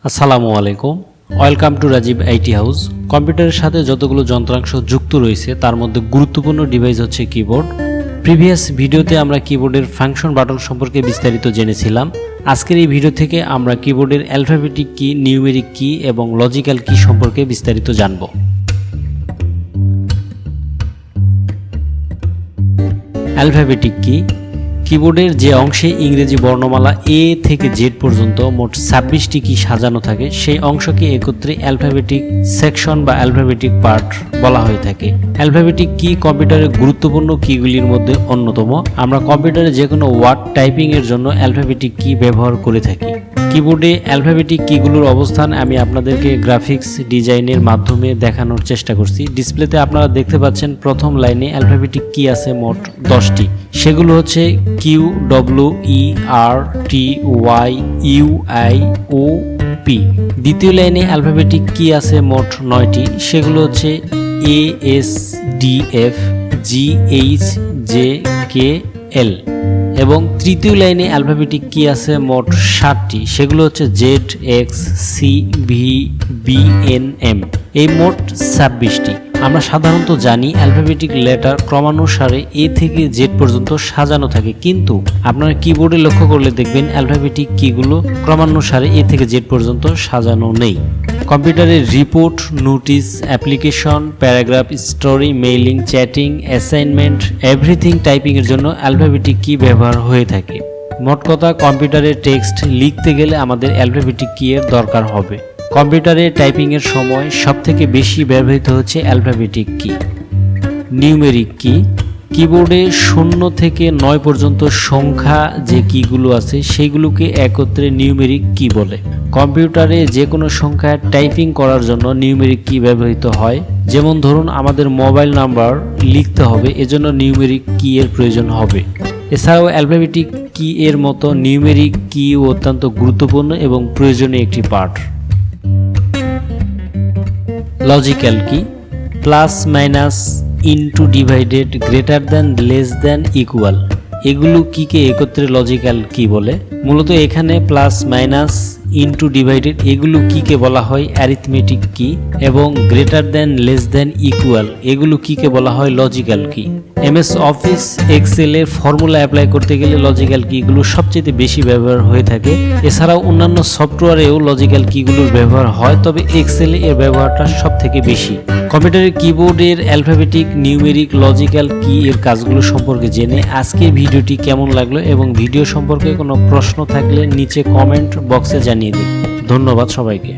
আসসালামু আলাইকুম, welcome to Rajib IT house. কম্পিউটারের সাথে যতগুলো যন্ত্রাংশ যুক্ত রয়েছে তার মধ্যে গুরুত্বপূর্ণ ডিভাইস হচ্ছে কিবোর্ড। প্রিভিয়াস ভিডিওতে আমরা কিবোর্ডের ফাংশন বাটন সম্পর্কে বিস্তারিত জেনেছিলাম। আজকের এই ভিডিও থেকে আমরা কিবোর্ডের অ্যালফাবেটিক কি, নিউমেরিক কি এবং লজিক্যাল কি সম্পর্কে বিস্তারিত জানব। অ্যালফাবেটিক কি কিবোর্ডের যে অংশে ইংরেজি বর্ণমালা এ থেকে জেড পর্যন্ত মোট 26টি কি সাজানো থাকে সেই অংশকে একত্রে অ্যালফাবেটিক সেকশন বা অ্যালফাবেটিক পার্ট বলা হয়ে থাকে। অ্যালফাবেটিক কি কম্পিউটারের গুরুত্বপূর্ণ কিগুলির মধ্যে অন্যতম। আমরা কম্পিউটারে যে কোনো ওয়ার্ড টাইপিং এর জন্য অ্যালফাবেটিক কি ব্যবহার করে থাকি। কিবোর্ডে অ্যালফাবেটিক কিগুলোর অবস্থান আমি আপনাদেরকে গ্রাফিক্স ডিজাইনের মাধ্যমে দেখানোর চেষ্টা করছি। ডিসপ্লেতে আপনারা দেখতে পাচ্ছেন প্রথম লাইনে অ্যালফাবেটিক কি আছে মোট 10টি। সেগুলো হচ্ছে Q, W, E, R, T, Y, U, I, O, P. দ্বিতীয় লাইনে অ্যালফাবেটিক কি আছে মোট 9টি। সেগুলো হচ্ছে A, S, D, F, G, H, J, K, L. এবং তৃতীয় লাইনে অ্যালফাবেটিক কি আছে মোট 7টি। সেগুলো হচ্ছে Z, X, C, V, B, N, M. এই মোট 26টি। আমরা সাধারণত জানি অ্যালফাবেটিক লেটার ক্রমানুসারে এ থেকে জেড পর্যন্ত সাজানো থাকে, কিন্তু আপনারা কিবোর্ডে লক্ষ্য করলে দেখবেন অ্যালফাবেটিক কিগুলো ক্রমানুসারে এ থেকে জেড পর্যন্ত সাজানো নেই। কম্পিউটারের report, notice, application, paragraph, story, mailing, chatting, assignment, everything typing এর জন্য অ্যালফাবেটিক কি ব্যবহার হয়ে থাকে। মোট কথা, কম্পিউটারে টেক্সট লিখতে গেলে আমাদের অ্যালফাবেটিক কি এর দরকার হবে। কম্পিউটারে টাইপিং এর সময় সবথেকে বেশি ব্যবহৃত হচ্ছে অ্যালফাবেটিক কি। নিউমেরিক কি কিবোর্ডে 0 থেকে 9 পর্যন্ত সংখ্যা যে কিগুলো আছে সেগুলোকে একত্রে নিউমেরিক কি বলে। কম্পিউটারে যে কোনো সংখ্যা টাইপিং করার জন্য নিউমেরিক কি ব্যবহৃত হয়। যেমন ধরুন আমাদের মোবাইল নাম্বার লিখতে হবে, এজন্য নিউমেরিক কি এর প্রয়োজন হবে। এছাড়াও অ্যালফাবেটিক কি এর মতো নিউমেরিক কি অত্যন্ত গুরুত্বপূর্ণ এবং প্রয়োজনীয় একটি পার্ট। লজিক্যাল কি plus, minus, into, divided, greater than, less than, equal, এগুলো কিকে একত্রে লজিক্যাল কি বলে। মূলত এখানে প্লাস, মাইনাস, ইনটু, ডিভাইডেড এগুলো কিকে বলা হয় অ্যারিথমেটিক কি, এবং greater than, less than, equal এগুলো কিকে বলা হয় লজিক্যাল কি। এমএস অফিস এক্সেলে ফর্মুলা অ্যাপ্লাই করতে গেলে লজিক্যাল কিগুলো সবচেয়ে বেশি ব্যবহার হয়ে থাকে। এছাড়াও অন্যান্য সফটওয়্যারেও লজিক্যাল কিগুলোর ব্যবহার হয়, তবে এক্সেলে এর ব্যবহারটা সব থেকে বেশি। কম্পিউটারের কিবোর্ডের অ্যালফাবেটিক, নিউমেরিক, লজিক্যাল কি এর কাজগুলো সম্পর্কে জেনে আজকের ভিডিওটি কেমন লাগলো এবং ভিডিও সম্পর্কে কোনো প্রশ্ন থাকলে নিচে কমেন্ট বক্সে জানিয়ে দিন। ধন্যবাদ সবাইকে।